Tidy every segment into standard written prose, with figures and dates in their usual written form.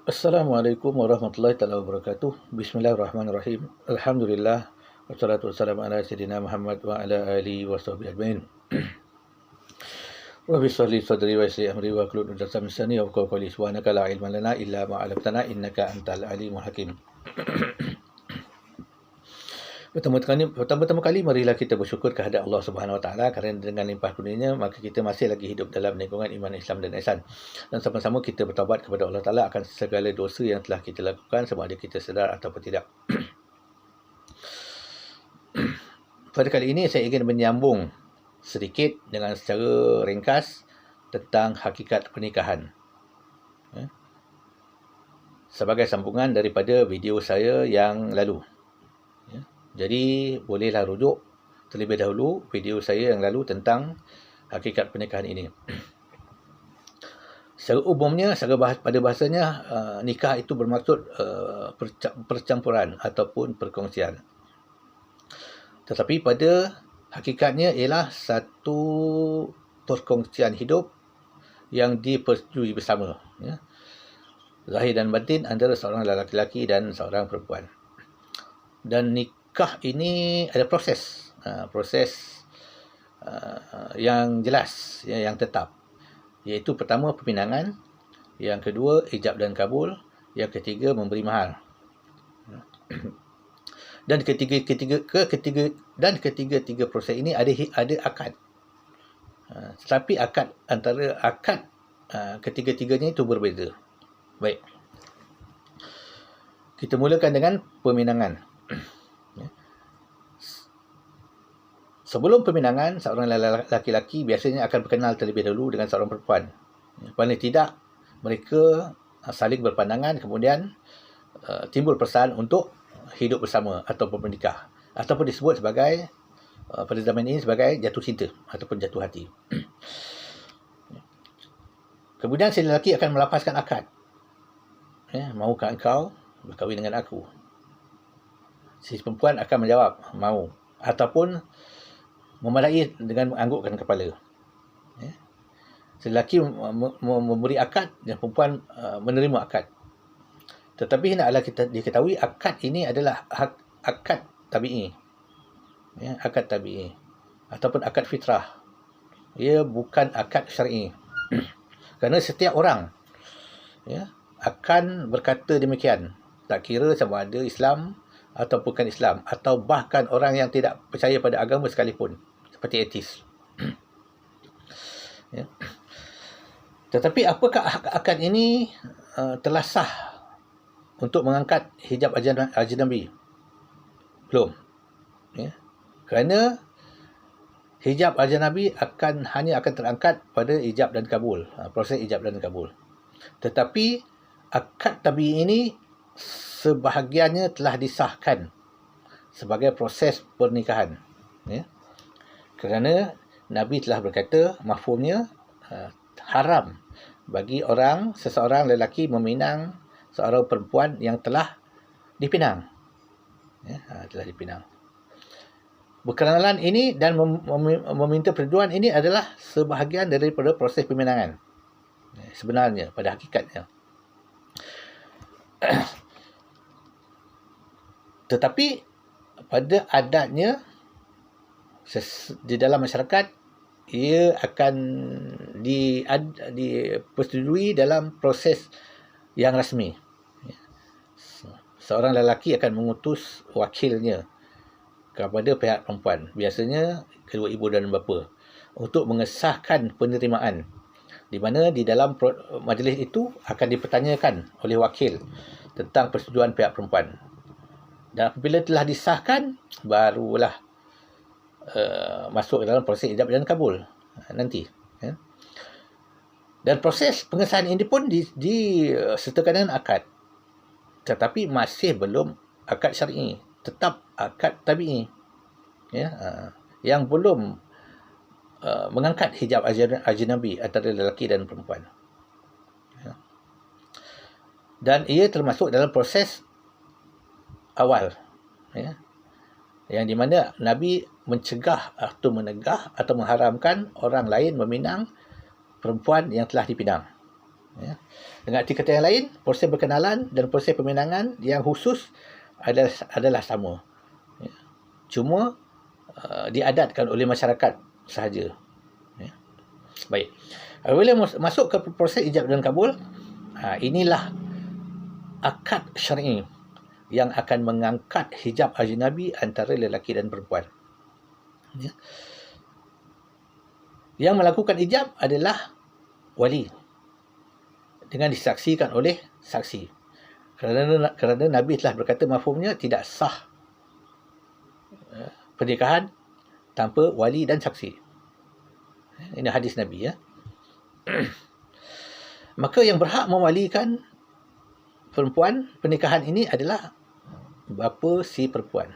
Assalamualaikum warahmatullahi taala wabarakatuh. Bismillahirrahmanirrahim. Alhamdulillah wassalatu wassalamu ala sayyidina Muhammad wa ala alihi washabbihi ajmain. Rabbi shrah li sadri wa yassir li amri wa hlul 'uqdatam min lisani yafqahu qawli. Subhanaka la ilma lana illa ma 'allamtana innaka antal alimul hakim. Pertama-tama kali marilah kita bersyukur kehadrat Allah Subhanahu Wa Taala kerana dengan limpah kurnianya maka kita masih lagi hidup dalam lingkungan iman Islam dan ihsan. Dan sama-sama kita bertaubat kepada Allah Taala akan segala dosa yang telah kita lakukan sama ada kita sedar ataupun tidak. Pada kali ini saya ingin menyambung sedikit dengan secara ringkas tentang hakikat pernikahan. Sebagai sambungan daripada video saya yang lalu. Jadi, bolehlah rujuk terlebih dahulu video saya yang lalu tentang hakikat pernikahan ini. Secara umumnya, pada bahasanya, nikah itu bermaksud percampuran ataupun perkongsian. Tetapi pada hakikatnya ialah satu perkongsian hidup yang dipersetujui bersama. Zahir dan batin antara seorang lelaki dan seorang perempuan. Dan nikah ini ada proses yang jelas, yang tetap, iaitu pertama peminangan, yang kedua ijab dan kabul, yang ketiga memberi mahar, dan ketiga proses ini ada akad. Tetapi antara akad ketiga-tiganya itu berbeza. Baik, kita mulakan dengan peminangan. Sebelum peminangan, seorang lelaki biasanya akan berkenal terlebih dahulu dengan seorang perempuan. Paling tidak, mereka saling berpandangan, kemudian timbul perasaan untuk hidup bersama ataupun menikah. Ataupun disebut sebagai, pada zaman ini sebagai jatuh cinta ataupun jatuh hati. Kemudian si lelaki akan melafazkan akad. Maukah engkau berkahwin dengan aku? Si perempuan akan menjawab, mau. Ataupun memadai dengan menganggukkan kepala. Si lelaki memberi akad dan perempuan menerima akad. Tetapi hendaklah kita diketahui akad ini adalah akad tabi'i. Akad tabi'i ataupun akad fitrah. Ia bukan akad syar'i. Kerana setiap orang akan berkata demikian. Tak kira sama ada Islam atau bukan Islam, atau bahkan orang yang tidak percaya pada agama sekalipun, seperti etis. Tetapi apakah akad ini telah sah untuk mengangkat hijab ajnabi? Belum. Kerana hijab ajnabi hanya akan terangkat pada ijab dan kabul, proses ijab dan kabul. Tetapi akad tabi'i ini sebahagiannya telah disahkan sebagai proses pernikahan. Kerana Nabi telah berkata, mafhumnya haram bagi seseorang lelaki meminang seorang perempuan yang telah dipinang. Telah dipinang. Berkenalan ini dan meminta persetujuan ini adalah sebahagian daripada proses peminangan. Sebenarnya, pada hakikatnya. Tetapi pada adatnya di dalam masyarakat ia akan dipersetujui dalam proses yang rasmi. Seorang lelaki akan mengutus wakilnya kepada pihak perempuan, biasanya kedua ibu dan bapa, untuk mengesahkan penerimaan, di mana di dalam majlis itu akan dipertanyakan oleh wakil tentang persetujuan pihak perempuan. Dan apabila telah disahkan, barulah masuk dalam proses ijab dan kabul nanti. Dan proses pengesahan ini pun disertakan dengan akad. Tetapi masih belum akad syar'i, tetap akad tabi'i. Yang belum mengangkat hijab ajnabi antara lelaki dan perempuan. Dan ia termasuk dalam proses awal, yang di mana Nabi mencegah atau menegah atau mengharamkan orang lain meminang perempuan yang telah dipinang. Ya. Dengan arti kata yang lain, proses berkenalan dan proses peminangan yang khusus adalah sama. Ya. Cuma diadatkan oleh masyarakat sahaja. Ya. Baik. Apabila masuk ke proses ijab dan kabul, inilah akad syar'i yang akan mengangkat hijab ajnabi antara lelaki dan perempuan. Ya. Yang melakukan ijab adalah wali dengan disaksikan oleh saksi. Kerana Nabi telah berkata mafhumnya tidak sah pernikahan tanpa wali dan saksi. Ini hadis Nabi, ya. Maka yang berhak mewalikan perempuan pernikahan ini adalah bapa si perempuan.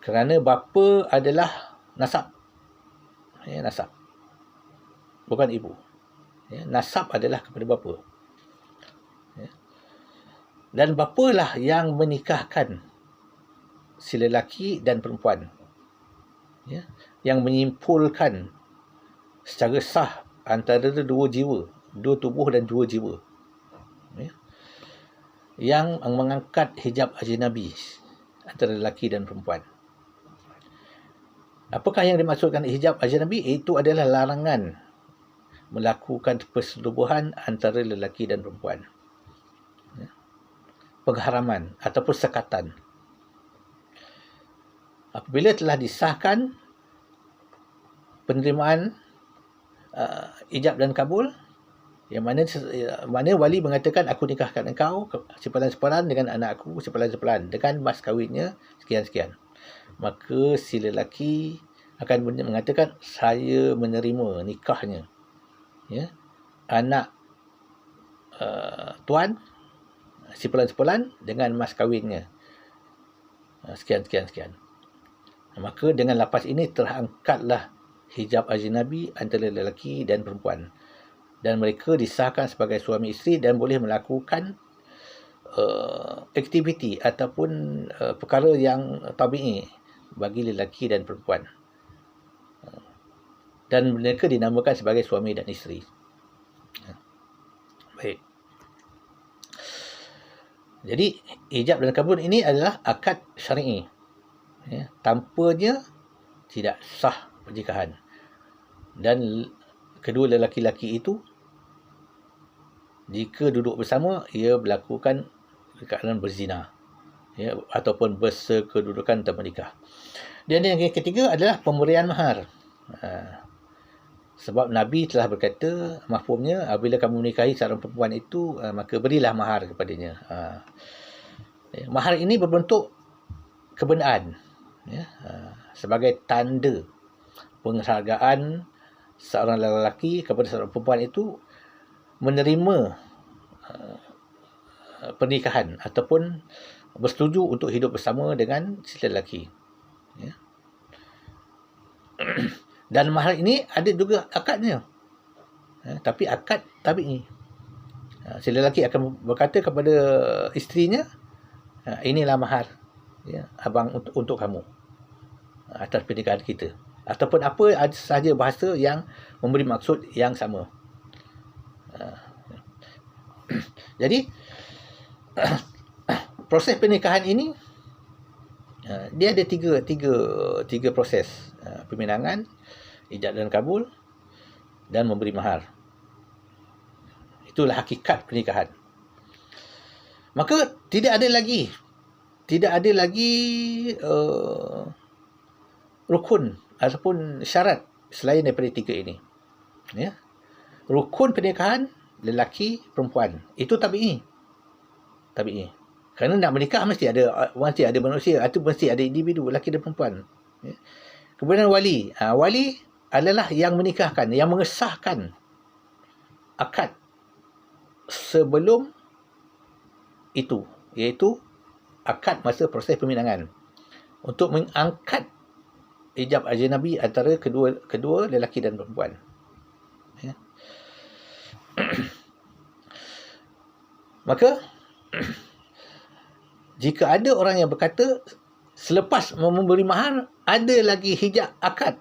Kerana bapa adalah nasab. Ya, nasab. Bukan ibu. Ya, nasab adalah kepada bapa. Ya. Dan bapalah yang menikahkan si lelaki dan perempuan. Ya, yang menyimpulkan secara sah antara dua jiwa, dua tubuh dan dua jiwa. Ya. Yang mengangkat hijab ajnabi antara lelaki dan perempuan. Apakah yang dimaksudkan hijab ajnabi? Itu adalah larangan melakukan persetubuhan antara lelaki dan perempuan. Ya. Pengharaman ataupun sekatan. Apabila telah disahkan penerimaan ijab dan kabul, yang mana wali mengatakan aku nikahkan engkau sepalan-sepalan dengan anak aku sepalan-sepalan dengan mas kahwinnya sekian-sekian, maka si lelaki akan mengatakan saya menerima nikahnya, ya, anak tuan sepalan-sepalan dengan mas kahwinnya sekian-sekian. Maka dengan lafaz ini terangkatlah hijab ajnabi antara lelaki dan perempuan, dan mereka disahkan sebagai suami isteri dan boleh melakukan aktiviti ataupun perkara yang tabi'i bagi lelaki dan perempuan, dan mereka dinamakan sebagai suami dan isteri. Baik. Jadi ijab dan kabul ini adalah akad syar'i. Ya, tanpanya tidak sah pernikahan. Dan kedua lelaki-lelaki itu jika duduk bersama ia melakukan keadaan berzina, ya, ataupun bersekedudukan tanpa nikah. Dan yang ketiga adalah pemberian mahar. Sebab Nabi telah berkata mafhumnya apabila kamu menikahi seorang perempuan itu maka berilah mahar kepadanya. Mahar ini berbentuk kebenaran, ya, sebagai tanda penghargaan seorang lelaki kepada seorang perempuan itu menerima pernikahan ataupun bersetuju untuk hidup bersama dengan si lelaki. Ya. Dan mahar ini ada juga akadnya, ya, tapi akad tabi'i. Si lelaki akan berkata kepada isterinya, inilah mahar, ya, abang untuk kamu atas pernikahan kita, ataupun apa sahaja bahasa yang memberi maksud yang sama. Jadi proses pernikahan ini dia ada tiga proses: peminangan, ijab dan kabul, dan memberi mahar. Itulah hakikat pernikahan. Maka tidak ada lagi rukun ataupun syarat selain daripada tiga ini. Ya. Rukun pernikahan lelaki perempuan itu tabi'i. Kerana nak menikah mesti ada manusia, atau mesti ada individu lelaki dan perempuan. Ya. Kemudian wali. Wali adalah yang menikahkan, yang mengesahkan akad sebelum itu, iaitu akad masa proses peminangan untuk mengangkat ijab ajnabi antara kedua lelaki dan perempuan. Ya. Maka jika ada orang yang berkata selepas memberi mahar ada lagi hijab akad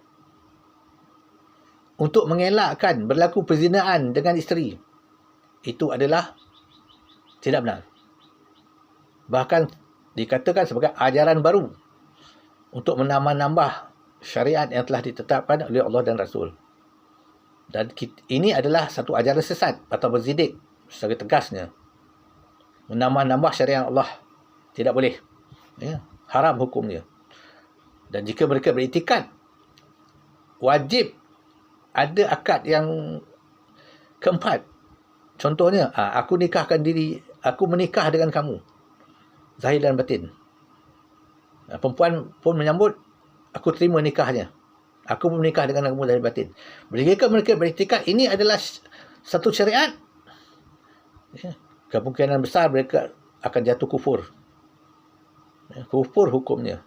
untuk mengelakkan berlaku perzinaan dengan isteri, itu adalah tidak benar. Bahkan dikatakan sebagai ajaran baru untuk menambah-nambah syariat yang telah ditetapkan oleh Allah dan Rasul. Dan ini adalah satu ajaran sesat atau berzidik secara tegasnya. Menambah-nambah syariat Allah. Tidak boleh. Ya, haram hukumnya. Dan jika mereka beriktikad, wajib ada akad yang keempat. Contohnya, aku menikah dengan kamu. Zahir dan batin. Perempuan pun menyambut, aku terima nikahnya. Aku menikah dengan kamu zahir batin. Jika mereka beriktikad, ini adalah satu syariat, kemungkinan besar mereka akan jatuh kufur. Kufur hukumnya.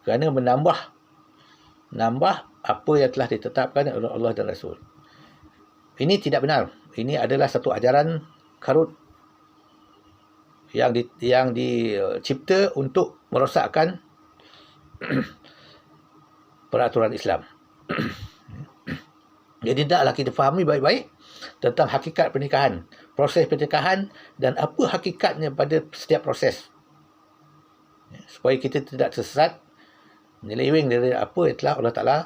Kerana menambah apa yang telah ditetapkan oleh Allah dan Rasul. Ini tidak benar. Ini adalah satu ajaran karut yang dicipta untuk merosakkan peraturan Islam. Jadi tidaklah kita fahami baik-baik tentang hakikat pernikahan, proses pernikahan dan apa hakikatnya pada setiap proses. Supaya kita tidak tersesat, menyeleweng dari apa yang telah Allah Ta'ala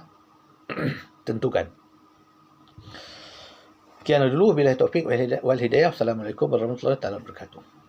tentukan. Sekian dulu. Billahi taufiq wal hidayah. Assalamualaikum warahmatullahi wabarakatuh.